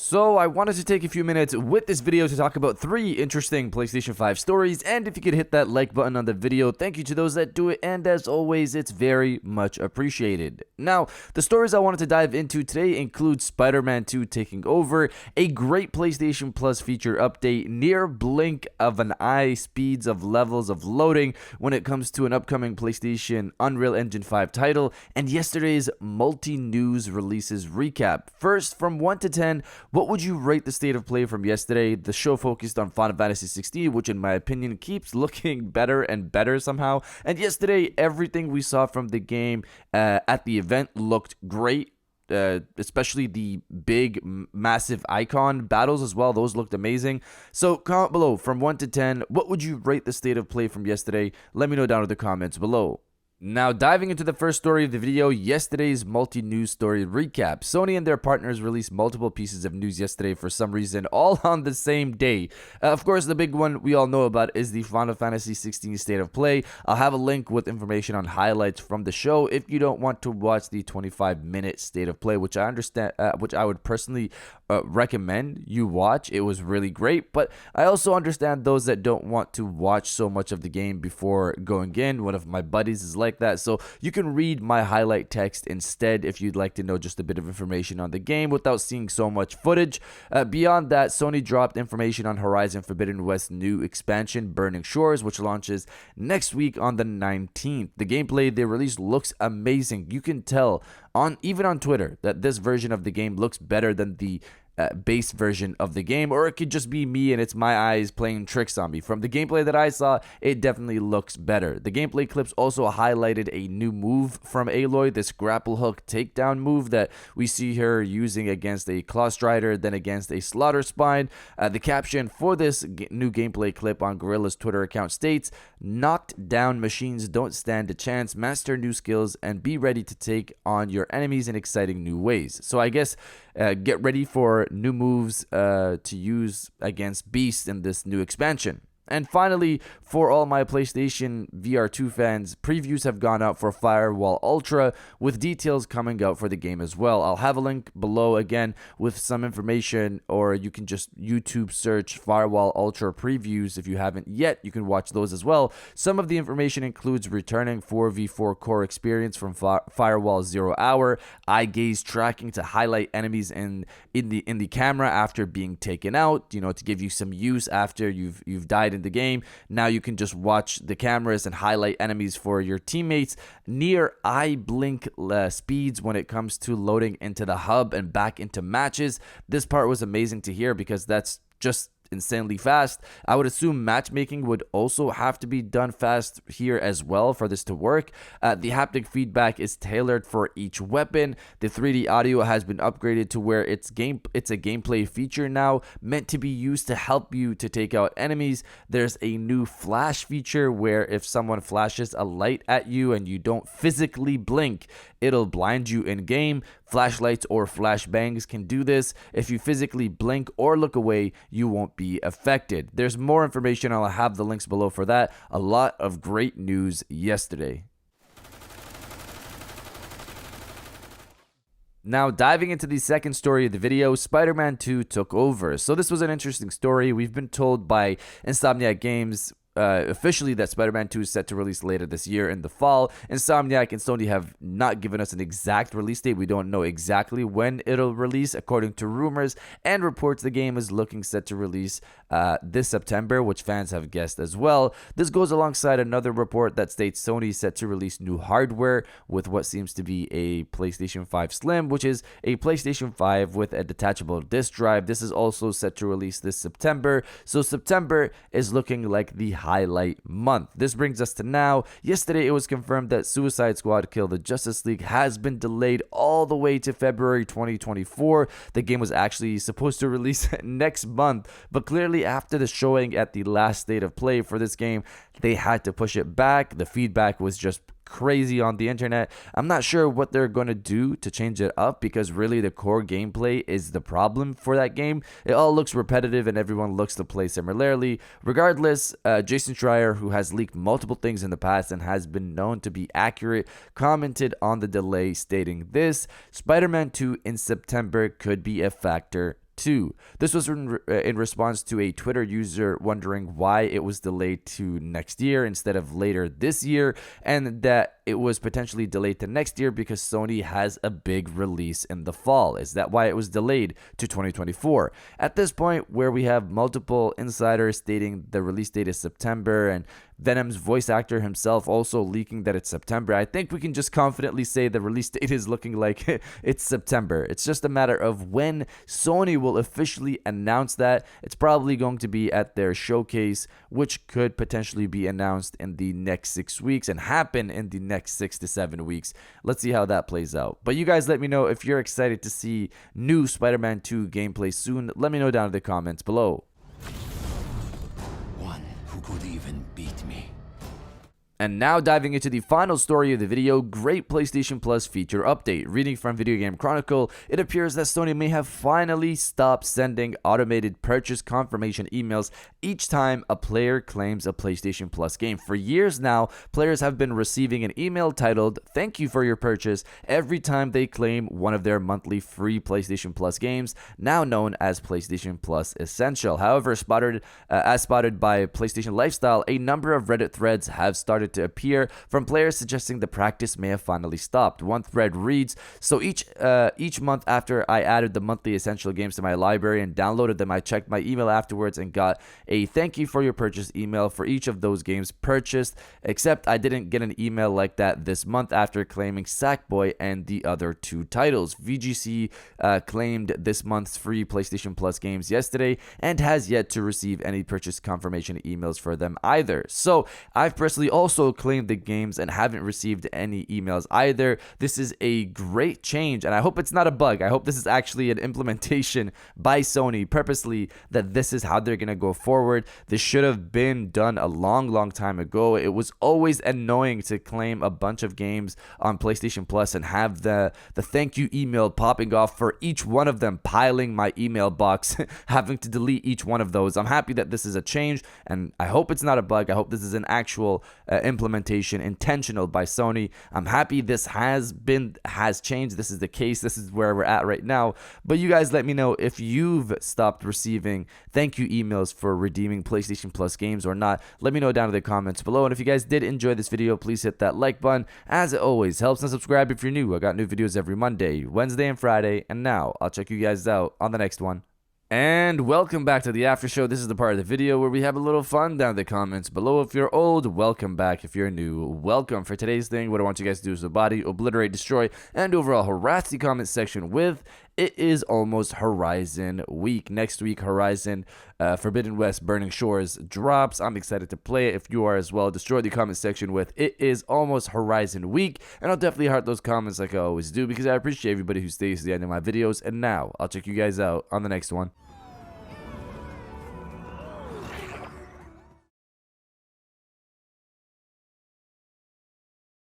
So I wanted to take a few minutes with this video to talk about 3 interesting PlayStation 5 stories, and if you could hit that like button on the video, thank you to those that do it, and as always, it's very much appreciated. Now, the stories I wanted to dive into today include Spider-Man 2 taking over, a great PlayStation Plus feature update, near blink of an eye speeds of levels of loading when it comes to an upcoming PlayStation Unreal Engine 5 title, and yesterday's multi-news releases recap. First, from 1 to 10, what would you rate the state of play from yesterday? The show focused on Final Fantasy 16, which in my opinion keeps looking better and better somehow. And yesterday, everything we saw from the game at the event looked great. Especially the big, massive icon battles as well. Those looked amazing. So comment below from 1 to 10. What would you rate the state of play from yesterday? Let me know down in the comments below. Now, diving into the first story of the video, yesterday's multi-news story recap. Sony and their partners released multiple pieces of news yesterday for some reason, all on the same day. Of course, the big one we all know about is the Final Fantasy 16 state of play. I'll have a link with information on highlights from the show if you don't want to watch the 25-minute state of play, which I understand, which I would personally recommend you watch. It was really great, but I also understand those that don't want to watch so much of the game before going in. One of my buddies is like that, so you can read my highlight text instead if you'd like to know just a bit of information on the game without seeing so much footage. Beyond that, Sony dropped information on Horizon Forbidden West's new expansion, Burning Shores, which launches next week on the 19th. The gameplay they released looks amazing. You can tell even on Twitter that this version of the game looks better than the base version of the game, or it could just be me and it's my eyes playing tricks on me. From the gameplay that I saw, it definitely looks better. The gameplay clips also highlighted a new move from Aloy, this grapple hook takedown move that we see her using against a Claw Strider, then against a Slaughter Spine. The caption for this new gameplay clip on Guerrilla's Twitter account states, "Knocked down machines don't stand a chance, master new skills, and be ready to take on your enemies in exciting new ways." So I guess get ready for new moves to use against beasts in this new expansion. And finally, for all my PlayStation VR2 fans, previews have gone out for FIrewall Ultra, with details coming out for the game as well. I'll have a link below again with some information, or you can just YouTube search FIrewall Ultra previews if you haven't yet. You can watch those as well. Some of the information includes returning 4v4 core experience from FIrewall 0 Hour, eye gaze tracking to highlight enemies in the camera after being taken out, to give you some use after you've died in the game. Now you can just watch the cameras and highlight enemies for your teammates. Near eye blink speeds when it comes to loading into the hub and back into matches. This part was amazing to hear because that's just insanely fast. I would assume matchmaking would also have to be done fast here as well for this to work. The haptic feedback is tailored for each weapon. The 3D audio has been upgraded to where it's a gameplay feature now, meant to be used to help you to take out enemies. There's a new flash feature where if someone flashes a light at you and you don't physically blink, it'll blind you in game. Flashlights or flashbangs can do this. If you physically blink or look away, you won't be affected. There's more information. I'll have the links below for that. A lot of great news yesterday. Now, diving into the second story of the video, Spider-Man 2 took over. So this was an interesting story. We've been told by Insomniac Games officially that Spider-Man 2 is set to release later this year in the fall. Insomniac and Sony have not given us an exact release date. We don't know exactly when it'll release. According to rumors and reports, the game is looking set to release this September, which fans have guessed as well. This goes alongside another report that states Sony is set to release new hardware with what seems to be a PlayStation 5 Slim, which is a PlayStation 5 with a detachable disc drive. This is also set to release this September. So September is looking like the highlight month. This brings us to now. Yesterday, it was confirmed that Suicide Squad Kill the Justice League has been delayed all the way to February 2024. The game was actually supposed to release next month, but clearly after the showing at the last state of play for this game, they had to push it back. The feedback was just crazy on the internet. I'm not sure what they're going to do to change it up, because really the core gameplay is the problem for that game. It all looks repetitive and everyone looks to play similarly. Regardless, Jason Schreier, who has leaked multiple things in the past and has been known to be accurate, commented on the delay stating this: Spider-Man 2 in September could be a factor 2. This was in response to a Twitter user wondering why it was delayed to next year instead of later this year, and that it was potentially delayed to next year because Sony has a big release in the fall. Is that why it was delayed to 2024? At this point, where we have multiple insiders stating the release date is September, and Venom's voice actor himself also leaking that it's September, I think we can just confidently say the release date is looking like it's September. It's just a matter of when Sony will officially announce that. It's probably going to be at their showcase, which could potentially be announced in the next 6 weeks and happen in the next 6 to 7 weeks. Let's see how that plays out. But you guys let me know if you're excited to see new Spider-Man 2 gameplay soon. Let me know down in the comments below. One who could even beat me. And now diving into the final story of the video, great PlayStation Plus feature update. Reading from Video Game Chronicle, it appears that Sony may have finally stopped sending automated purchase confirmation emails each time a player claims a PlayStation Plus game. For years now, players have been receiving an email titled, "Thank you for your purchase," every time they claim one of their monthly free PlayStation Plus games, now known as PlayStation Plus Essential. However, as spotted by PlayStation Lifestyle, a number of Reddit threads have started to appear from players suggesting the practice may have finally stopped. One thread reads, "So each month after I added the monthly essential games to my library and downloaded them, I checked my email afterwards and got a thank you for your purchase email for each of those games purchased, except I didn't get an email like that this month after claiming Sackboy and the other 2 titles. VGC claimed this month's free PlayStation Plus games yesterday and has yet to receive any purchase confirmation emails for them either. So I've personally also claimed the games and haven't received any emails either. This is a great change, and I hope it's not a bug. I hope this is actually an implementation by Sony purposely that this is how they're going to go forward. This should have been done a long time ago. It was always annoying to claim a bunch of games on PlayStation Plus and have the thank you email popping off for each one of them, piling my email box, having to delete each one of those. I'm happy that this is a change, and I hope it's not a bug. I hope this is an actual implementation intentional by Sony. I'm happy this has changed. This is the case. This is where we're at right now. But you guys let me know if you've stopped receiving thank you emails for redeeming PlayStation Plus games or not. Let me know down in the comments below. And if you guys did enjoy this video, please hit that like button. As it always helps, and subscribe if you're new. I got new videos every Monday, Wednesday, and Friday. And now I'll check you guys out on the next one. And welcome back to the after show. This is the part of the video where we have a little fun down in the comments below. If you're old, welcome back. If you're new, welcome. For today's thing, what I want you guys to do is body, obliterate, destroy, and overall harass the comment section with "It is almost Horizon week." Next week, Horizon Forbidden West Burning Shores drops. I'm excited to play it. If you are as well, destroy the comment section with "It is almost Horizon week." And I'll definitely heart those comments like I always do because I appreciate everybody who stays to the end of my videos. And now, I'll check you guys out on the next one.